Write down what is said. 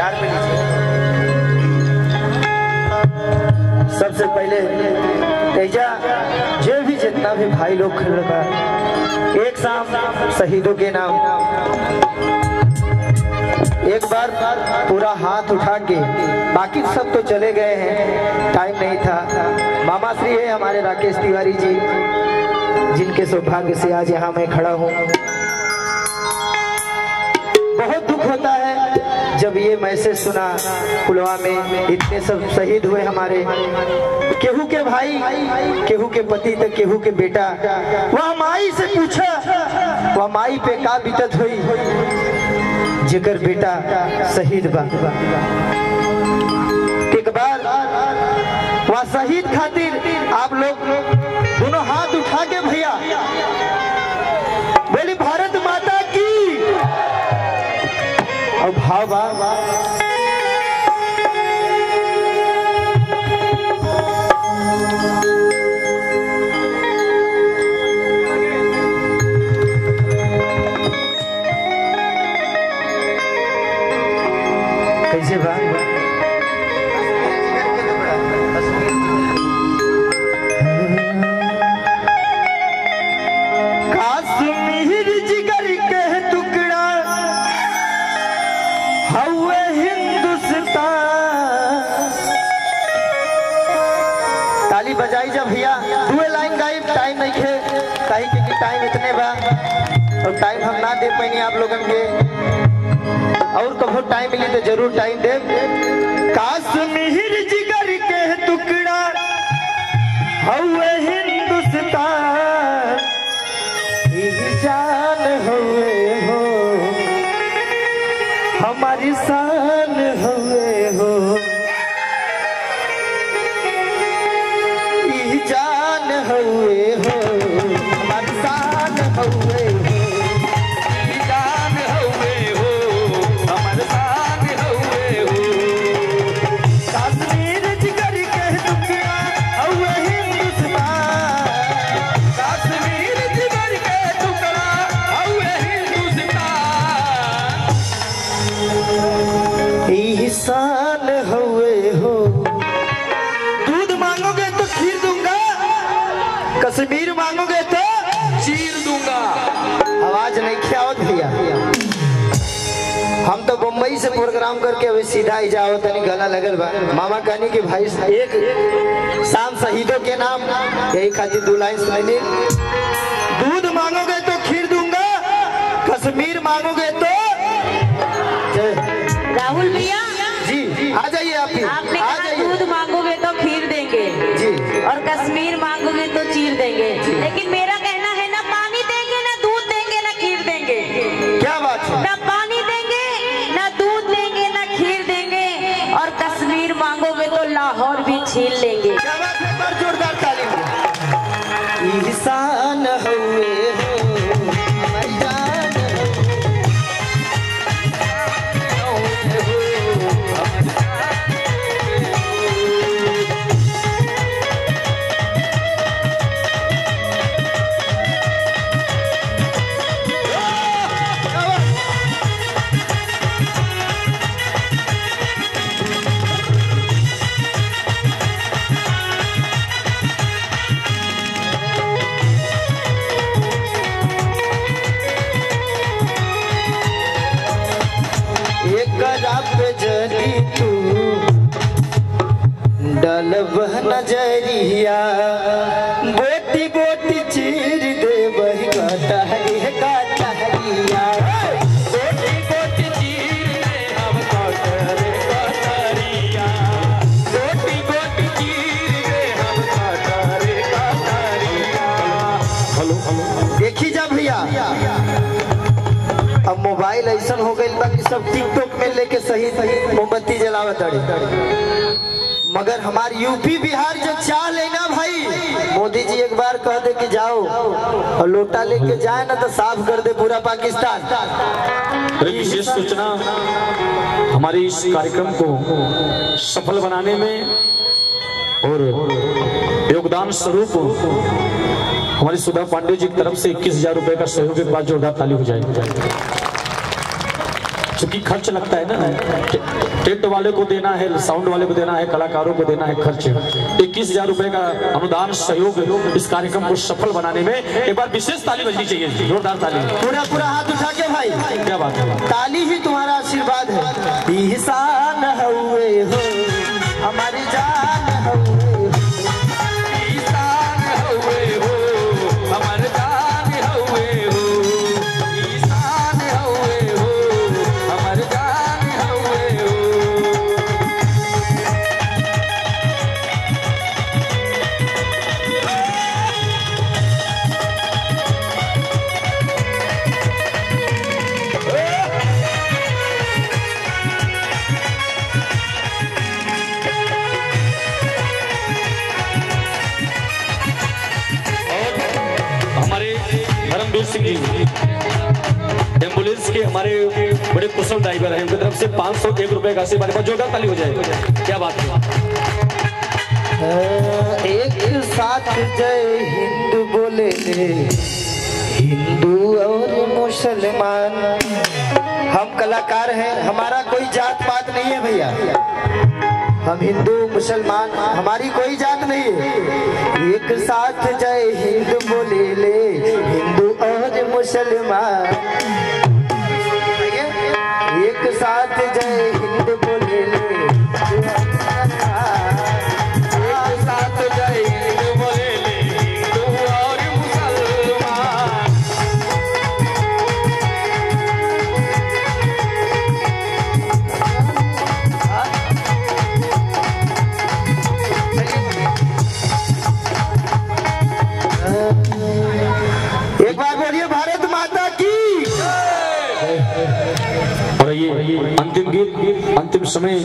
आधार पे लीजिए। सबसे पहले तेजा जो भी जितना भी भाई लोग खड़े बा एक साथ शहीदों के नाम एक बार पूरा हाथ उठा के, बाकी सब तो चले गए हैं, टाइम नहीं था। मामा श्री है हमारे राकेश तिवारी जी, जिनके सौभाग्य से आज यहाँ मैं खड़ा हूँ। बहुत दुख होता है जब ये मैसेज सुना, पुलवामा में इतने सब शहीद हुए हमारे, केहू के भाई, केहू के पति तक, केहू के बेटा। वह माई से पूछा, वह माई पे का बीतत हुई जेकर बेटा शहीद बा। एक बार वह शहीद खातिर आप लोग दोनों हाथ उठा के भैया बोली भारत माता की, और भाव कैसे बा कश्मीर जिगर के टुकड़ा हवे हिंदुस्तान। ताली बजाई जब भैया दुए लाइन गाई, टाइम नहीं खे कहीं कि टाइम इतने बा और टाइम हम ना दे पाएंगे आप लोगन के, और कभी टाइम मिली तो जरूर टाइम दे। कश्मीर जिगर के टुकड़ा हवे हिंदुस्तान, जान हुए हो हमारी शान हुए हो, जान हुए हो हमारी शान हुए हो, जान हुए हो हमारी शान हुए हो। कश्मीर जिगर के टुकड़ा हवे हिंदुस्तान, कश्मीर जिगर के टुकड़ा हवे हिंदुस्तान, ईशान हुए हो। दूध मांगोगे तो खीर दूंगा, कश्मीर मांगोगे तो चीर दूंगा। आवाज नहीं ख्याल भैया, हम तो बम्बई से प्रोग्राम करके अभी सीधा ही जाओ, तनी गला लगल बा। मामा कहनी कि भाई एक शाम शहीदों के नाम, यही खातिर 2 लाइन सुनैली। दूध मांगोगे तो खीर दूंगा, कश्मीर मांगोगे तो राहुल भैया जी आ जाइए। आपने कहा दूध मांगोगे तो खीर देंगे जी, और कश्मीर मांगोगे तो चीर देंगे, लेकिन मेरा कहना है ना पानी देंगे, ना दूध देंगे, ना खीर देंगे। क्या बात है? ना पानी देंगे, ना दूध देंगे, ना खीर देंगे, और कश्मीर मांगोगे तो लाहौर भी छीन लेंगे। क्या बात है? पर जोरदार ताली। इंसान हुए हो जरी तू डलब नजरिया, बोटी बोटी चीर दे वही कटहरिया, बोटी बोटी चीर दे हम कटहरिया, बोटी बोटी चीर दे हम कटहरिया। देखी जा भैया, अब मोबाइल ऐसा हो गई बा कि सब टिकटॉक में लेके सही सही मोमबत्ती जलावत अड़े, मगर हमारे यूपी बिहार जो चाह लेना भाई, मोदी जी एक बार कह दे कि जाओ और लोटा लेके जाए ना तो साफ कर दे पूरा पाकिस्तान। विशेष सूचना हमारे इस कार्यक्रम को सफल बनाने में और योगदान स्वरूप हमारी सुधा पांडे जी की तरफ से 21,000 रुपए का सहयोग के बाद जोरदार ताली हो जाएगी। चूंकि खर्च लगता है ना, टेंट वाले को देना है, साउंड वाले को देना है, कलाकारों को देना है खर्च। 21,000 रुपए का अनुदान सहयोग इस कार्यक्रम को सफल बनाने में। एक बार विशेष ताली बजनी चाहिए, जोरदार ताली। पूरा हाथ उठा के भाई, क्या बात है, ताली ही तुम्हारा आशीर्वाद है। इंसान हुए हो हमारी जान हुए हो, ईसान हुए हो हमारे जान हुए हो, ईसान हुए हो हमारे जान हुए हो। धर्मवीर सिंह जी एम्बुलेंस के हमारे बड़े कुशल ड्राइवर हैं, उनकी तरफ से 501 रुपए का आशीर्वाद। जोरदार ताली हो जाए। क्या बात है। एक साथ जय हिंद बोले हिंदू और मुसलमान। हम कलाकार हैं, हमारा कोई जात पात नहीं है भैया। हम हिंदू मुसलमान, हमारी कोई जात नहीं है। एक साथ जय हिंद बोले हिंदू और मुसलमान। एक साथ जय हिंद बोले एक साथ जय हिंद बोले हिंदू और मुसलमान। एक बार बोलिए भारत माता की। और ये अंतिम गीत, अंतिम समय